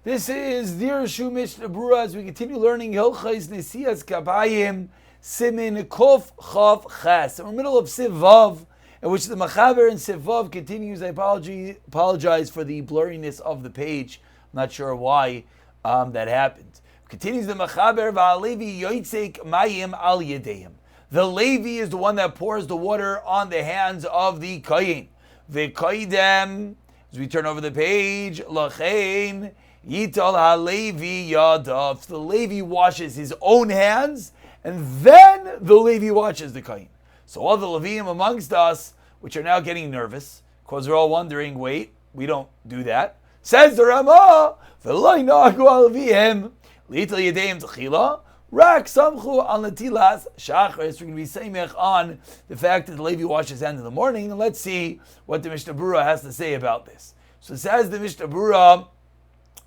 This is Dirshu Mishna Berurah as we continue learning Hilchos Nesias Kabayim Siman Kof Chav Ches. We're in the middle of Siv Vav, in which the Machaber in Siv Vav continues. I apologize for the blurriness of the page. I'm not sure why that happened. Continues the Machaber Va'alevi Yoitzeik Mayim Al Yedeim. The Levi is the one that pours the water on the hands of the Kohen. V'koidem, as we turn over the page, Lachein Yital HaLevi Yadav. The Levi washes his own hands, and then the Levi washes the Kohen. So all the Leviim amongst us, which are now getting nervous, because they're all wondering, wait, we don't do that. Says the Ramah, V'loi Nagu Al Leviim, Lital Yedeim T'chila, Rak Samchu Al Natilas Shachris. We're going to be samech on the fact that the Levi washes his hands in the morning, and let's see what the Mishnah Berurah has to say about this. So it says the Mishnah Berurah,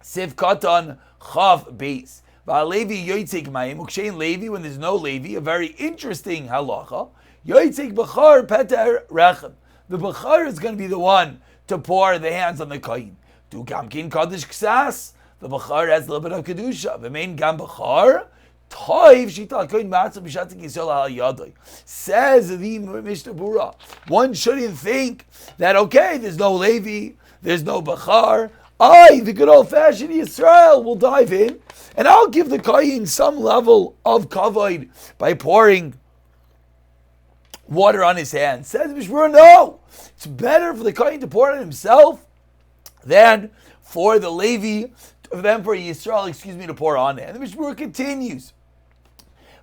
Siv Katan Chav Beis. Va'alevi Yoitzeik Mayim. Ukshein Levi, when there's no Levi, a very interesting halacha. Yoitzeik Bechar Peter Rechem. The Bechar is going to be the one to pour the hands on the Kohen. Do Gamkin Kaddish Ksas. The Bechar has a little bit of Kedusha. V'mein Gam Bechar. Toiv Shita Kohen Matzah B'Shatik Yisrael Al Yadai. Says the Mishnah Berurah, one shouldn't think that, okay, there's no Levi, there's no Bechar. The good old-fashioned Yisrael will dive in, and I'll give the Kohen some level of kavod by pouring water on his hands. Says the Mishnah, no, it's better for the Kohen to pour it on himself than for the Levi, than for Yisrael, to pour on it. And the Mishnah continues,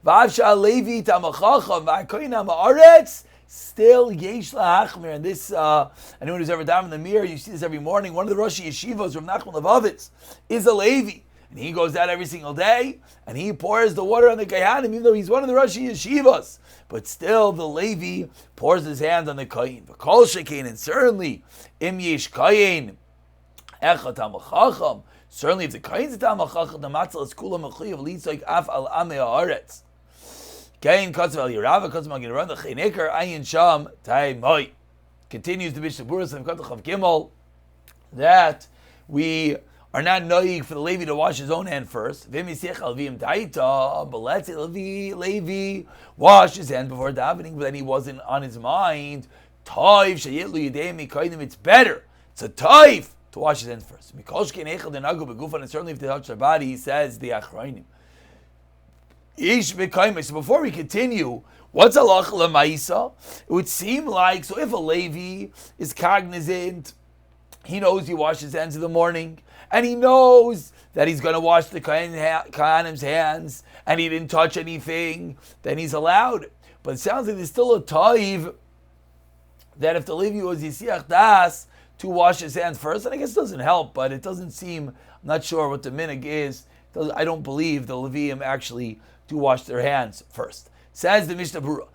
V'avsha Levi tamachacham v'akoyin ha'ma'aretz. Still, yesh la'achmir, and this, anyone who's ever down in the mirror, you see this every morning. One of the Rosh Yeshivos, Rav Nachman Levovitz, is a Levi, and he goes out every single day, and he pours the water on the Kohanim, even though he's one of the Rosh Yeshivos. But still, the Levi pours his hands on the Kohen. V'kol shekein, and certainly, im yesh Kohen, echad tamachacham, certainly if the Kohen's a tamachacham, the matzal is kula mechuyev litzoik af al amei haaretz. Kain Kotzav Al Yerava Kotzav Al Yerava the Cheinekar Ayin Sham Tai Moi. Continues the Mishnah Berurah and Kotzav Gimel that we are not noyig for the Levi to wash his own hand first. But let's say Levi washed his hand before davening, but then he wasn't on his mind. It's better. It's a taif to wash his hands first. And certainly if they touch their body, he says the Achrayim. So before we continue, what's halacha l'maisa? It would seem like, so if a Levi is cognizant, he knows he washes his hands in the morning, and he knows that he's going to wash the Kohanim's hands, and he didn't touch anything, then he's allowed. But it sounds like there's still a taiv that if the Levi was yisiach das to wash his hands first, and I guess it doesn't help, but it doesn't seem, I'm not sure what the minhag is. I don't believe the Leviim actually to wash their hands first. Says the Mishnah Berurah,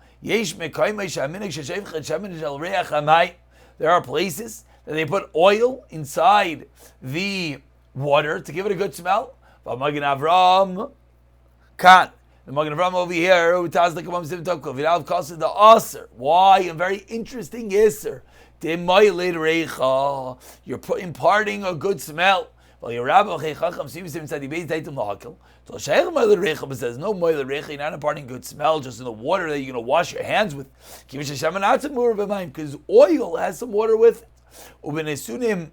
there are places that they put oil inside the water to give it a good smell. The Magen Avraham over here, the aser. Why? A very interesting aser. You're imparting a good smell. Well, your rabbi so Shaykh Moiler Recha says no Moiler Recha, you're not imparting good smell just in the water that you're going to wash your hands with. Because oil has some water with it. Ubenesunim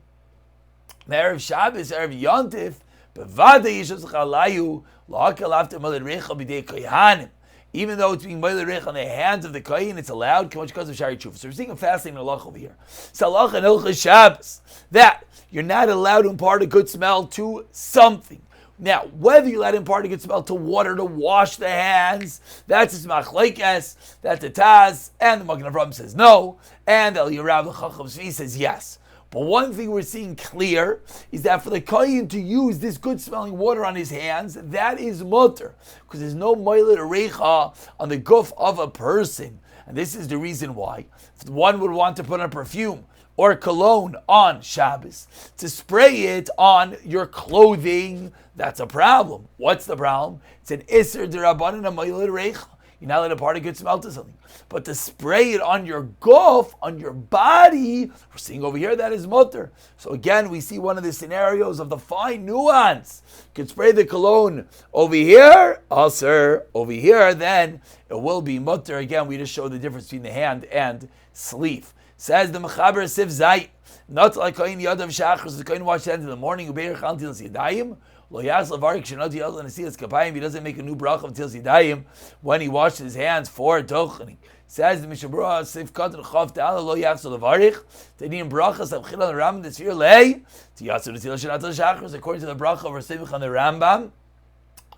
Erev Shabbos, Erev Yontif, Bevada Yishos Chalayu, La'akal after Moiler Recha b'dei Kohanim. Even though it's being Moiler Recha on the hands of the Kohen, it's allowed because of Shari Tshuva. So we're seeing a fascinating halacha over here. Salach and Hilchos Shabbos, that you're not allowed to impart a good smell to something. Now, whether you let impart a good smell to water to wash the hands, that's a machlekes, that's the Taz, and the Magen Avraham says no, and El Yerav the Chacham Tzvi says yes. But one thing we're seeing clear is that for the Kohen to use this good smelling water on his hands, that is mutter, because there's no moilet recha on the guf of a person. And this is the reason why. If one would want to put on perfume or cologne on Shabbos, to spray it on your clothing, that's a problem. What's the problem? It's an Isser D'Rabbanan Moilet Recha. you're not letting a party good smell to something. But to spray it on your guf, on your body, we're seeing over here that is mutter. So again, we see one of the scenarios of the fine nuance. You can spray the cologne over here, aser, over here, then it will be mutter. Again, we just show the difference between the hand and sleeve. Says the Mechaber Sif Zayt, not like Kohen Yadav Shachris, the Kohen wash hands in the morning, Ubeir Chal Til Yadayim, Lo Yas Lavarik Shenot Yadal Nesilas Kapayim, he doesn't make a new bracha of Til Yadayim when he washes his hands for Dochening. Says the Mishnah Berurah Sif Katan Chav Ta'ala Lo Yas Lavarik, Tadim Brachas Avchil on the Rambam this year lay, to Yasu Nesilas Shenot Shachris, according to the bracha of Rasimich on the Rambam,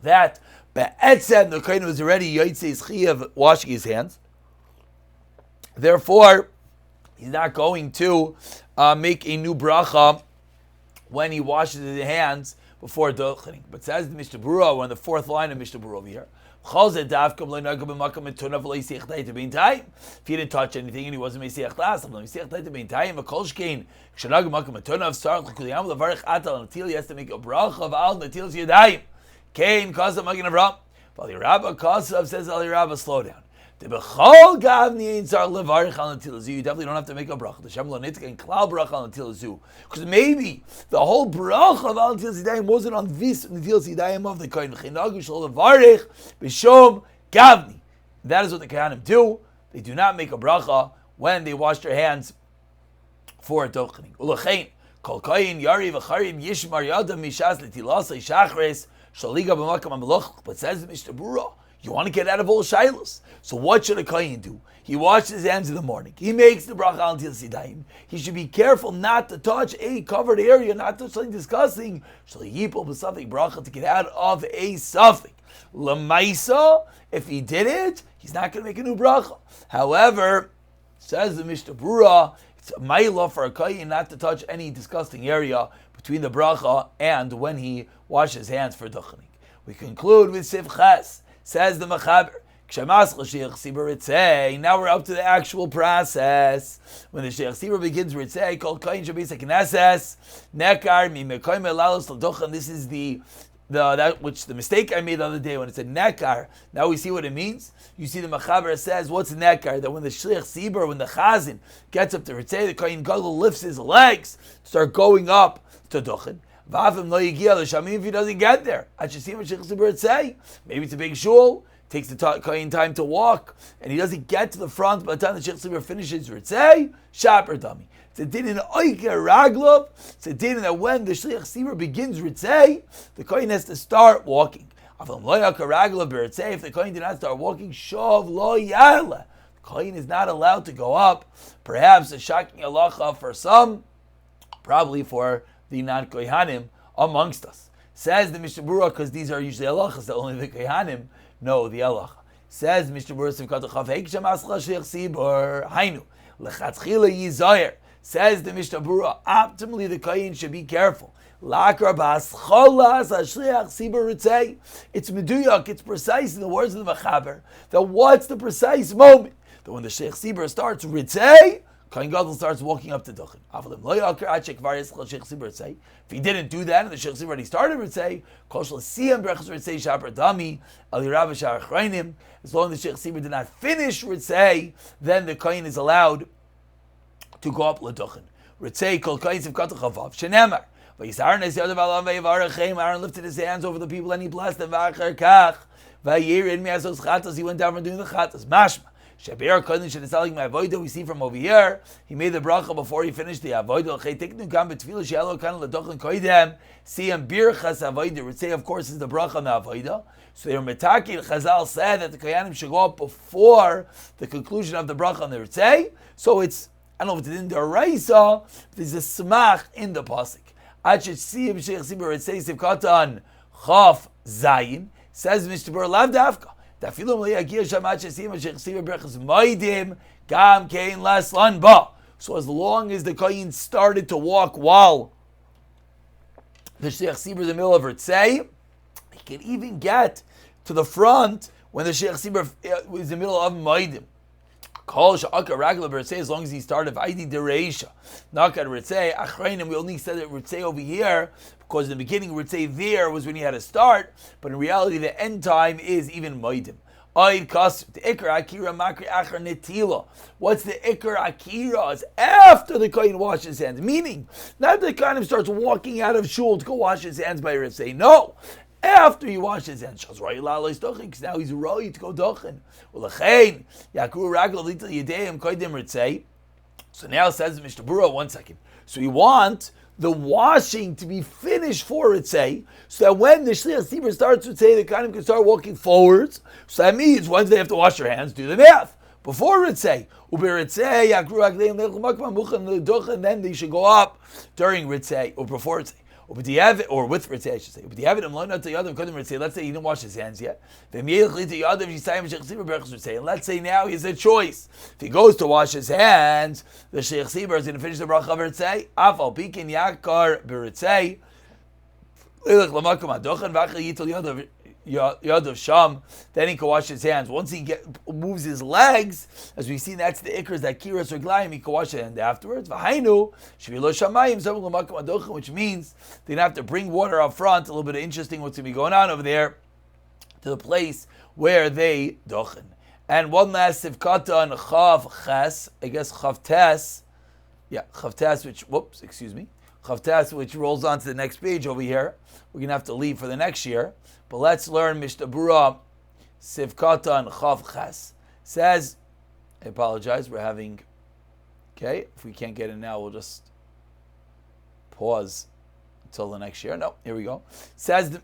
that Be'etzem the Kohen was already Yotzei Chiyav washing his hands. Therefore, he's not going to make a new bracha when he washes his hands before dochening. But says the Mishnah Berurah, we're on the fourth line of Mishnah Berurah over here. If he didn't touch anything and he wasn't Mesiach he has to make a bracha of Al Natil's Yadayim. Kain Kazav Magen Avram. Ali Rabba Kazav says Ali Rabba, slow down. You definitely don't have to make a bracha. Because maybe the whole bracha of Al Natil Zidayim wasn't on this Natil Zidayim of the Kohen. That is what the Kohanim do. They do not make a bracha when they wash their hands for dochening. Kol Kohen Yari v'Charim Yishmar Yadav Mishas L'Tilasei Shachres Shaliga B'Makam HaMeloch. But says the Mishnah Berurah, you want to get out of all shilos. So what should a kohen do? He washes his hands in the morning. He makes the bracha al Natil Zidayim. He should be careful not to touch a covered area, not to touch something disgusting. Shaliyipol b'safik bracha, to get out of a safik. Lamaisa, if he did it, he's not going to make a new bracha. However, says the Mishnah Berurah, it's a ma'ila for a kohen not to touch any disgusting area between the bracha and when he washes his hands for dochening. We conclude with Sif Ches. Says the Mechaber, now we're up to the actual process. When the Sheikh Sibur begins Ritzei, called Kohen Shabisa Knesses, Nekar, Mimekoim Elalos L'Dochen. This is the which the mistake I made the other day when it said Nekar. Now we see what it means. You see the Mechaber says, what's Nekar? That when the Sheikh Sibur, when the Chazin gets up to Ritzei, the Kohen Gadol lifts his legs, start going up to Dochen. If he doesn't get there, I should see what Sheikh Sibur say. Maybe it's a big shul, takes the Kohen time to walk, and he doesn't get to the front by the time the Sheikh Sibur finishes Ritzei, Shaper Dami. It's a din in Oike Raglov. It's a din that when the Sheikh Sibur begins Ritzei, the Kohen has to start walking. If the Kohen did not start walking, Shov Lo Yarla. The Kohen is not allowed to go up. Perhaps a shocking halacha for some, probably for the non-Kohanim amongst us. Says the Mishnah Berurah, because these are usually halachas that only the Kohanim know the halacha. Says Mishnah Berurah, Hainu, Lechatchila Yizayer. Says the Mishnah Berurah, optimally the Kohen should be careful. It's meduyak, it's precise in the words of the Mechaber, that what's the precise moment? That when the Sheikh Sibur starts Ritzei, Kohen Gadol starts walking up to Dochen. If he didn't do that, and the Sheikh Sibur already started Ritzei, as long as the Sheikh Sibur did not finish Ritzei, then the Kohen is allowed to go up LaDochen. Ritzei kol Kohen Sivkat Chavav Shenemar. Aaron lifted his hands over the people and he blessed them. He went down from doing the chatas. Mashma. Shaber Kodesh and selling my avodah. We see from over here, he made the bracha before he finished the avodah. See him birchas avodah. Would say, of course, is the bracha on the avodah. So your Metakil Chazal said that the Koyanim should go up before the conclusion of the bracha on the Ritzei. So it's, I don't know if it's in the Raisa, there's a smach in the pasuk. I should see him Sheikh Sibur Ritzei Sivkatan Chaf Zayin. Says Mishnah Berurah Lav Dafka. So as long as the Kohen started to walk while the Sheikh Sibur in the middle of Ritzei, he can even get to the front when the Sheikh Sibur was in the middle of Maidim. As long as he started Vaidi Dereisha, not at Ritzei, Achrayim, we only said that Ritzei over here, because in the beginning Ritzei there was when he had to start, but in reality the end time is even Maidim. Oid kasut. The ikar akira makri achar netila. What's the ikar akira? It's after the kohen washes his hands. Meaning, not the kohen starts walking out of shul to go wash his hands by Ritzei. No. After he washes his hands, because now he's right to go dochen. So now says Mishna Berurah, 1 second. So we want the washing to be finished for Ritzei, so that when the Shliach Tzibur starts Ritzei, the Kohanim can start walking forwards. So that means once they have to wash their hands, do the math. Before Ritzei, and then they should go up during Ritzei, or before Ritzei. Or with Ritzei, I should say. Let's say he didn't wash his hands yet. And let's say now he has a choice. If he goes to wash his hands, the Sheikh Tzibur is going to finish the bracha of Ritzei. Afal pikin yakar b'Ritzei. Yad of Sham, then he can wash his hands. Once he moves his legs, as we see, that's the ikras that kiras or glayim, he can wash his hand afterwards. V'hainu shvilo shamayim, which means they don't have to bring water up front. A little bit of interesting what's going to be going on over there to the place where they dochen. And one last sivkata on chav ches, I guess chav tes, chav tes, which rolls on to the next page over here. We're going to have to leave for the next year. But let's learn Mishnah Berurah, Sivkata and Chav Ches. Says, I apologize, we're having, okay, if we can't get it now, we'll just pause until the next year. No, here we go. Says the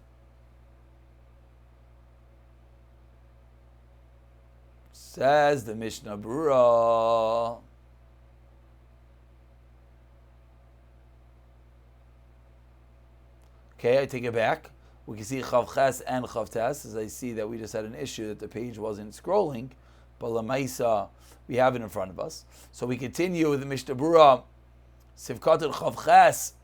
Mishnah Berurah. Okay, I take it back. We can see Chav Ches and Chav Tes, as I see that we just had an issue that the page wasn't scrolling, but Lamaisa, we have it in front of us. So we continue with the Mishnah Berurah, Sivkat and Chav Ches.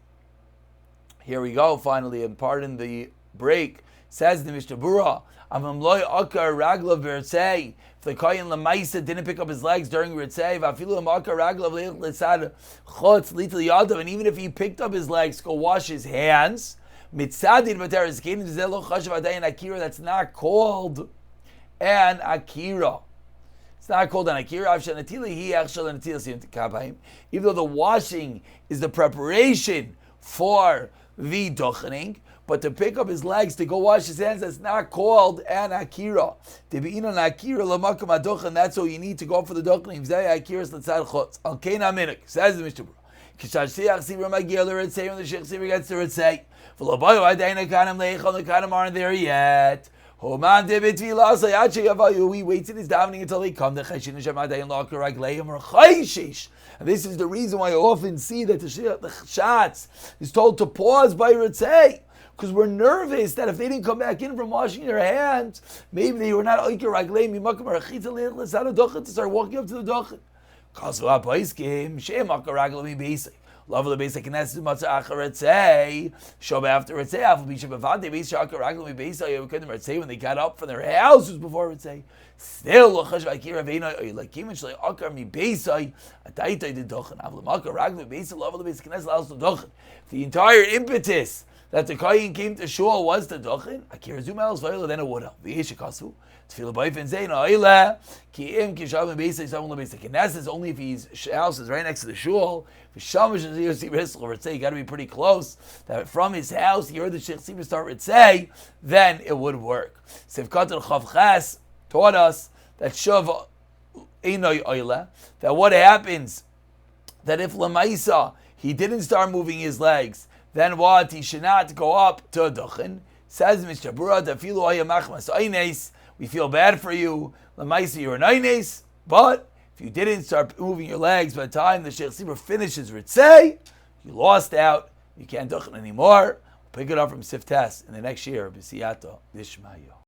Here we go, finally, and pardon the break. Says the Mishnah Berurah, Amamloy Akar Raglav Bertzei. If the Kohen Lamaisa didn't pick up his legs during Ritzei, Vafilu Akar Raglav Litzad Chotz Lital Yadav, and even if he picked up his legs to go wash his hands, Mitzadin Bateris Kedim Zelo Chashav Adayin Akira, that's not called an Akira. It's not called an Akira. Even though the washing is the preparation for the dochening, but to pick up his legs to go wash his hands, that's not called an Akira. To be in an Akira, Lamakam Adochen, that's all you need to go for the dochening. Zay Akira Slatzad Chotz. Al Kein Aminik, says the Mishnah Berurah. Kishash Siach Sibra Magir L'Ritzei, when the Sheikh Sibra gets to Ritzei. The Kanim aren't there yet. We wait till he's davening until they come. And this is the reason why I often see that the Shatz is told to pause by Ritzei. Because we're nervous that if they didn't come back in from washing their hands, maybe they were not to start walking up to the Dochet. Love of the basic Knesset Matzah Acharetzei. Show after Ritzei. After Bishop Avante Beis Shaka Raglam Beisay. We couldn't Ritzei when they got up from their houses before Ritzei. Still, Lochash Vakira Veina Lakim and Shlei Akar Mi Beisay. Ataita did Dochen. Avlam Akar Raglam Beisay. Love of the basic Knesset also Dochen. The entire impetus that the Kohen came to Shul was the Dochen. Akira Zumel's Vayla then a would have. V'yeshikasu. Tefillah Bayf and Zayn Oila Ki Im Ki Shalom Beisay Someone LaBeisay Knesset only if his house is right next to the Shul. Shamash and Yosi Ritzl Ritzei, you got to be pretty close. That from his house, you heard the Sheikh Sibra start Ritzei, then it would work. Sivkat and Chav Ches taught us that Shav Einoi Oila, that what happens, that if Lamaisa, he didn't start moving his legs, then what? He should not go up to Dochen. Says Mishnah Berurah, Dafilu Oya Machmas Eines, we feel bad for you, Lamaisa, you're an Eines, but if you didn't start moving your legs by the time the Sheikh Sibra finishes Ritzei, you lost out. You can't dochen anymore. Pick it up from Siftas in the next year. B'siyata Dishmayo.